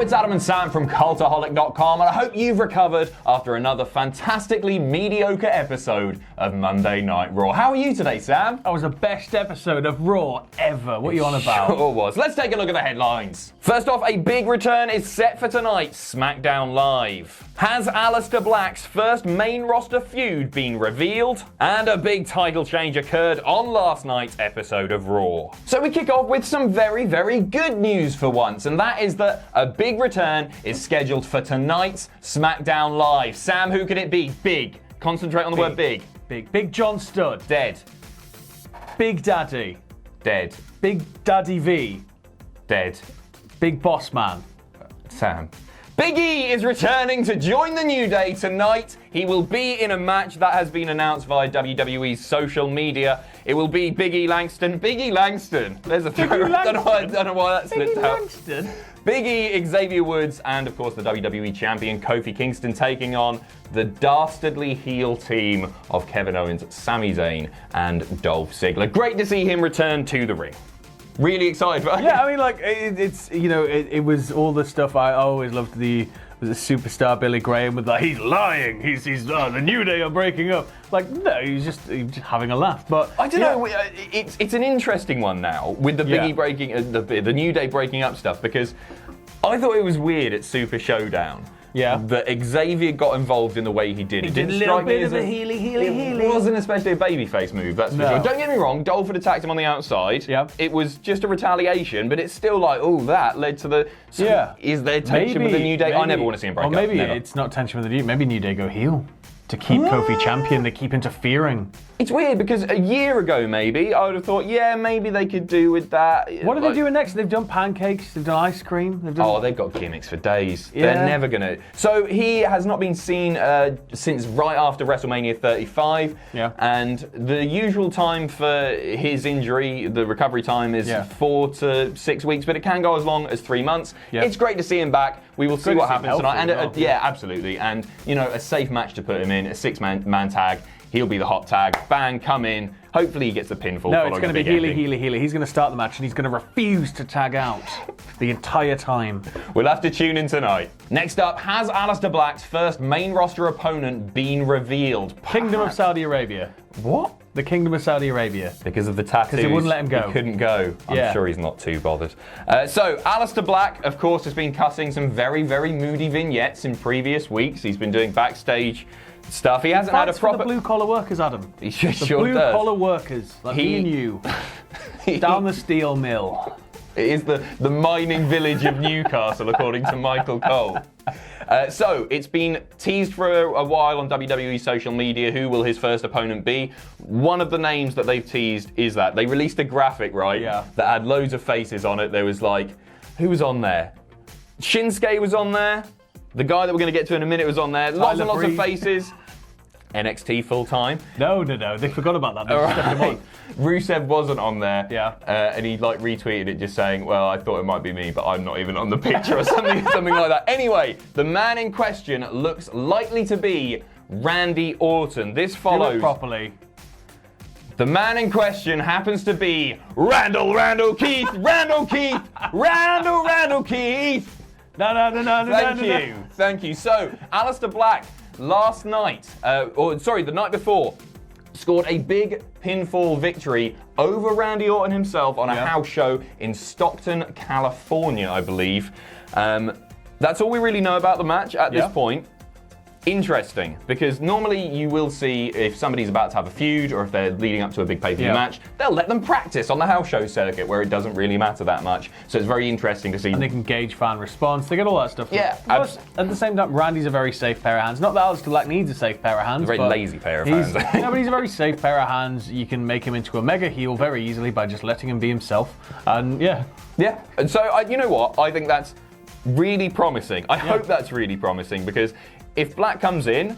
it's Adam and Sam from Cultaholic.com, and I hope you've recovered after another fantastically mediocre episode of Monday Night Raw. How are you today, Sam? That was the best episode of Raw ever. What are you on about? Sure was. Let's take a look at the headlines. First off, a big return is set for tonight's SmackDown Live. Has Aleister Black's first main roster feud been revealed? And a big title change occurred on last night's episode of Raw. So we kick off with some very, very good news for once, and that is that a big return is scheduled for tonight's SmackDown Live. Sam, who could it be? Big. Concentrate on the word big. Big John Studd. Dead. Big Daddy. Dead. Big Daddy V. Dead. Big Boss Man. Sam. Big E is returning to join the New Day tonight. He will be in a match that has been announced via WWE's social media. It will be Big E Langston. Big E Langston. There's a throw. I don't know why that slipped out. Langston? Big E, Xavier Woods, and of course the WWE Champion Kofi Kingston taking on the dastardly heel team of Kevin Owens, Sami Zayn, and Dolph Ziggler. Great to see him return to the ring. Really excited. Yeah, I mean, like, it was all the stuff I always loved. The superstar Billy Graham with he's lying, he's the New Day are breaking up. Like, no, he's just having a laugh. But I don't know. It's an interesting one now with the Big E breaking the New Day breaking up stuff, because I thought it was weird at Super Showdown. Yeah. That Xavier got involved in the way he did. He did a little bit of a healy. It wasn't especially a babyface move, that's for sure. Don't get me wrong, Dolph had attacked him on the outside. Yeah. It was just a retaliation, but it's still like, that led to the... So yeah. Is there tension with the New Day? I never want to see him break up. Or maybe Never. it's not tension with the New Day. Maybe New Day go heel to keep Kofi champion. They keep interfering. It's weird because a year ago, maybe, I would have thought, maybe they could do with that. What are they doing next? They've done pancakes, they've done ice cream. They've got gimmicks for days. Yeah. They're never going to... So he has not been seen since right after WrestleMania 35. Yeah. And the usual time for his injury, the recovery time, is 4 to 6 weeks, but it can go as long as 3 months. Yeah. It's great to see him back. We will see what happens tonight. And yeah, absolutely. And, a safe match to put him in, a six-man tag. He'll be the hot tag. Bang, come in. Hopefully he gets the pinfall. No, it's going to be healy. He's going to start the match and he's going to refuse to tag out the entire time. We'll have to tune in tonight. Next up, has Aleister Black's first main roster opponent been revealed? Kingdom of Saudi Arabia. What? The Kingdom of Saudi Arabia. Because of the tattoos. Because they wouldn't let him go. He couldn't go. I'm sure he's not too bothered. So, Aleister Black, of course, has been cutting some very, very moody vignettes in previous weeks. He's been doing backstage stuff. He hasn't had a proper... the blue-collar workers, Adam. He sure does. Blue-collar workers, like me and you, down the steel mill. It is the mining village of Newcastle, according to Michael Cole. So, it's been teased for a while on WWE social media. Who will his first opponent be? One of the names that they've teased is that. They released a graphic, right? Yeah. That had loads of faces on it. There was who was on there? Shinsuke was on there. The guy that we're going to get to in a minute was on there. Lots and lots of faces. NXT full-time. No. They forgot about that. They stepped him on. Rusev wasn't on there. Yeah. And he retweeted it just saying, well, I thought it might be me, but I'm not even on the picture or something like that. Anyway, the man in question looks likely to be Randy Orton. This follows... Do it properly. The man in question happens to be Randall Keith. Randall Keith. No. Thank you. So, Aleister Black last night, the night before, scored a big pinfall victory over Randy Orton himself on a house show in Stockton, California, I believe. That's all we really know about the match at this point. Interesting, because normally you will see if somebody's about to have a feud or if they're leading up to a big pay-per-view match, they'll let them practice on the house show circuit where it doesn't really matter that much. So it's very interesting to see. And they can gauge fan response. They get all that stuff. Yeah. Plus, at the same time, Randy's a very safe pair of hands. Not that Aleister Black needs a safe pair of hands. A very lazy pair of hands. No, but he's a very safe pair of hands. You can make him into a mega heel very easily by just letting him be himself. And Yeah. And so, you know what? I think that's really promising. I hope that's really promising, because if Black comes in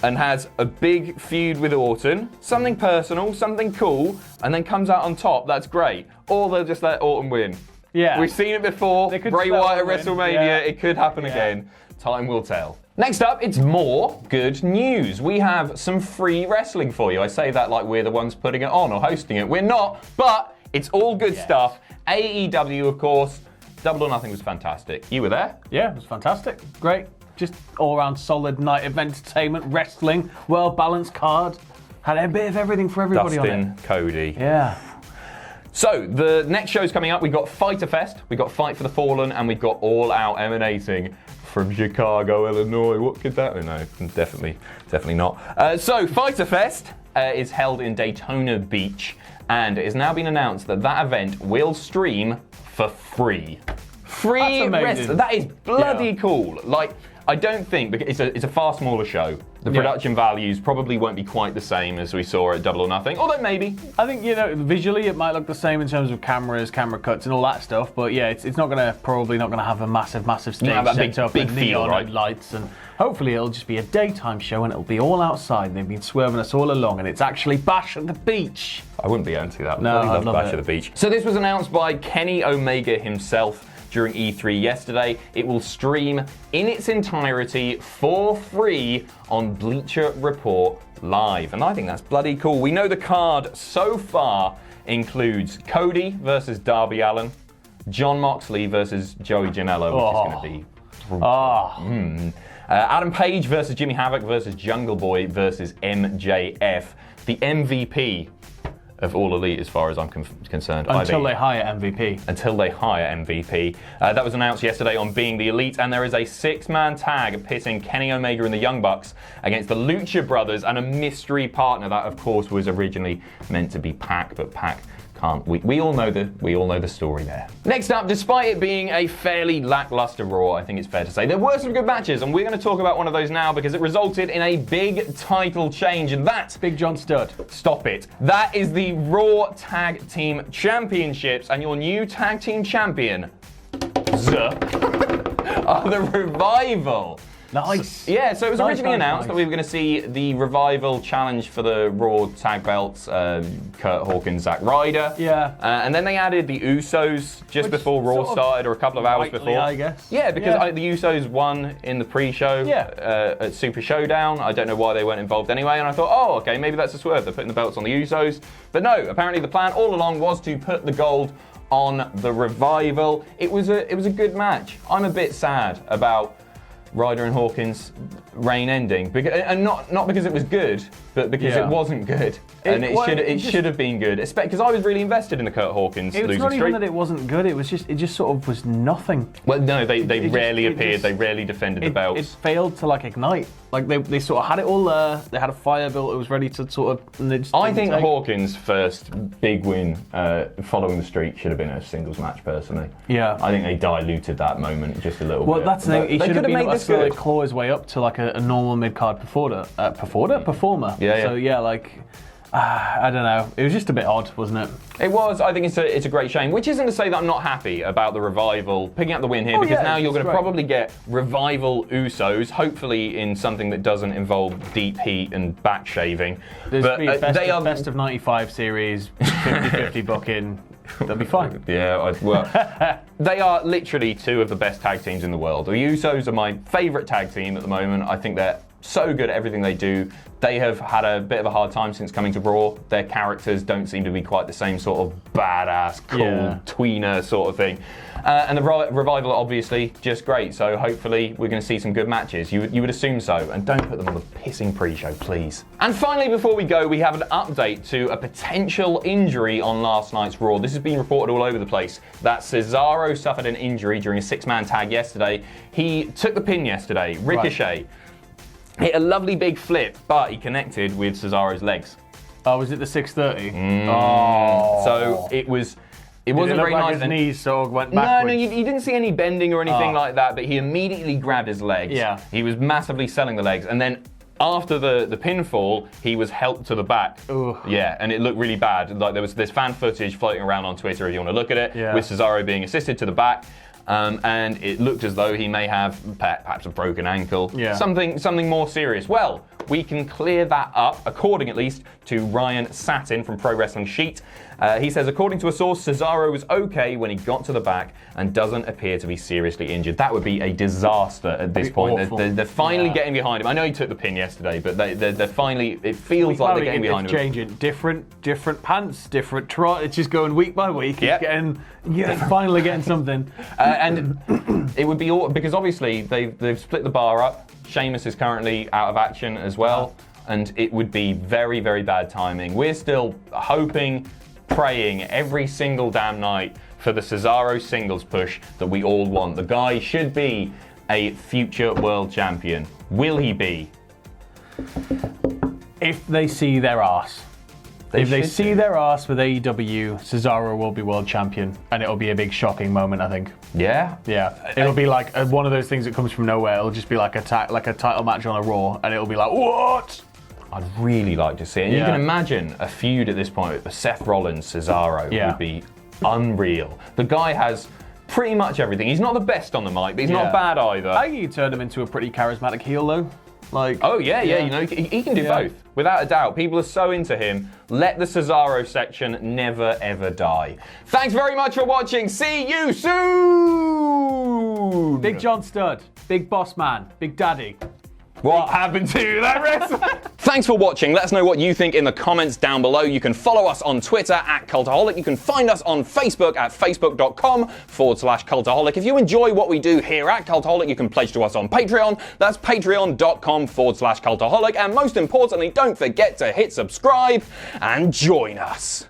and has a big feud with Orton, something personal, something cool, and then comes out on top, that's great. Or they'll just let Orton win. Yeah. We've seen it before. Bray Wyatt at WrestleMania. It could happen again. Time will tell. Next up, it's more good news. We have some free wrestling for you. I say that like we're the ones putting it on or hosting it. We're not, but it's all good stuff. AEW, of course, Double or Nothing was fantastic. You were there? Yeah, it was fantastic. Great. Just all-around solid night of entertainment, wrestling, well-balanced card. Had a bit of everything for everybody on it. Dustin, Cody. Yeah. So, the next show's coming up. We've got Fyter Fest, we've got Fight for the Fallen, and we've got All Out emanating from Chicago, Illinois. What could that be? No, definitely not. So, Fyter Fest is held in Daytona Beach, and it has now been announced that that event will stream for free. Free That's amazing. wrestling. That is bloody cool. Like, I don't think, because it's a far smaller show. The production values probably won't be quite the same as we saw at Double or Nothing, although maybe. I think, visually it might look the same in terms of cameras, camera cuts and all that stuff, but yeah, it's probably not gonna have a massive stage set up big with feel, neon right? and lights, and hopefully it'll just be a daytime show and it'll be all outside, and they've been swerving us all along, and it's actually Bash at the Beach. I wouldn't be anti that. No, I I'd love Bash it. at the Beach. So this was announced by Kenny Omega himself during E3 yesterday. It will stream in its entirety for free on Bleacher Report Live. And I think that's bloody cool. We know the card so far includes Cody versus Darby Allin, Jon Moxley versus Joey Janela, which is going to be brutal. Adam Page versus Jimmy Havoc versus Jungle Boy versus MJF. The MVP of All Elite, as far as I'm concerned. Until they hire MVP. Until they hire MVP. That was announced yesterday on Being the Elite, and there is a 6-man tag pitting Kenny Omega and the Young Bucks against the Lucha Brothers and a mystery partner that, of course, was originally meant to be Pac, but Pac can't. We all know the story there. Next up, despite it being a fairly lackluster Raw, I think it's fair to say there were some good matches, and we're going to talk about one of those now because it resulted in a big title change, and that's Big John Studd. Stop it. That is the Raw Tag Team Championships, and your new Tag Team Champion are the Revival. Nice. Yeah, so it was originally announced that nice. we were going to see the Revival challenge for the Raw Tag Belts, Kurt Hawkins, Zack Ryder. Yeah. And then they added the Usos just before Raw started, or a couple of hours before. I guess. Yeah, because the Usos won in the pre-show at Super Showdown. I don't know why they weren't involved anyway, and I thought, oh, okay, maybe that's a swerve. They're putting the belts on the Usos. But no, apparently the plan all along was to put the gold on the Revival. It was a good match. I'm a bit sad about Ryder and Hawkins' reign ending, and not because it was good, but because it wasn't good, and it should have been good. Because I was really invested in the Kurt Hawkins losing streak. It's not even that it wasn't good. It just sort of was nothing. Well, no, they rarely appeared. They rarely defended the belts. It failed to ignite. Like they sort of had it all there. They had a fire built. It was ready to sort of. And they just I think Hawkins' first big win following the streak should have been a singles match. Personally, yeah. I think they diluted that moment just a little bit. Well, that's the thing. He should have been able to good. claw his way up to a normal mid card performer. Yeah. So I don't know. It was just a bit odd, wasn't it? It was. I think it's a great shame. Which isn't to say that I'm not happy about the Revival picking up the win here, because now you're going to probably get Revival Usos, hopefully in something that doesn't involve deep heat and back shaving. There's be a best of 95 series, 50-50 booking. They'll be fine. Yeah, they are literally two of the best tag teams in the world. The Usos are my favourite tag team at the moment. I think they're so good at everything they do. They have had a bit of a hard time since coming to Raw. Their characters don't seem to be quite the same sort of badass, cool, tweener sort of thing. And the Revival are obviously just great, so hopefully we're going to see some good matches. You would assume so, and don't put them on the pissing pre-show, please. And finally, before we go, we have an update to a potential injury on last night's Raw. This has been reported all over the place, that Cesaro suffered an injury during a 6-man tag yesterday. He took the pin yesterday, Ricochet. Hit a lovely big flip, but he connected with Cesaro's legs. Oh, was it the 630? So it wasn't very nice. His knees sort of went backwards. No, you didn't see any bending or anything like that, but he immediately grabbed his legs. Yeah. He was massively selling the legs, and then after the pinfall, he was helped to the back. Ooh. Yeah, and it looked really bad. Like there's fan footage floating around on Twitter if you want to look at it, with Cesaro being assisted to the back. And it looked as though he may have perhaps a broken ankle, something more serious. Well, we can clear that up, according at least to Ryan Satin from Pro Wrestling Sheet. He says, according to a source, Cesaro was okay when he got to the back and doesn't appear to be seriously injured. That would be a disaster at this point. They're finally getting behind him. I know he took the pin yesterday, but they're finally, it feels like they're getting behind him. It's changing. Different pants, different trot. It's just going week by week. It's finally getting something. And it would be all, because obviously they've split the bar up. Sheamus is currently out of action as well. And it would be very, very bad timing. We're still hoping, praying every single damn night for the Cesaro singles push that we all want. The guy should be a future world champion. Will he be? If they see their arse. If they see their arse with AEW, Cesaro will be world champion, and it'll be a big shocking moment, I think. Yeah? Yeah. It'll be like one of those things that comes from nowhere. It'll just be like a title match on a Raw, and it'll be like, what? I'd really like to see it. And you can imagine a feud at this point with Seth Rollins, Cesaro would be unreal. The guy has pretty much everything. He's not the best on the mic, but he's not bad either. I think you turned him into a pretty charismatic heel, though. You know, he can do both, without a doubt. People are so into him. Let the Cesaro section never, ever die. Thanks very much for watching. See you soon! Big John Studd, Big Boss Man, Big Daddy. What happened to that wrestler? Thanks for watching. Let us know what you think in the comments down below. You can follow us on Twitter at Cultaholic. You can find us on Facebook at facebook.com/Cultaholic. If you enjoy what we do here at Cultaholic, you can pledge to us on Patreon. That's patreon.com/Cultaholic. And most importantly, don't forget to hit subscribe and join us.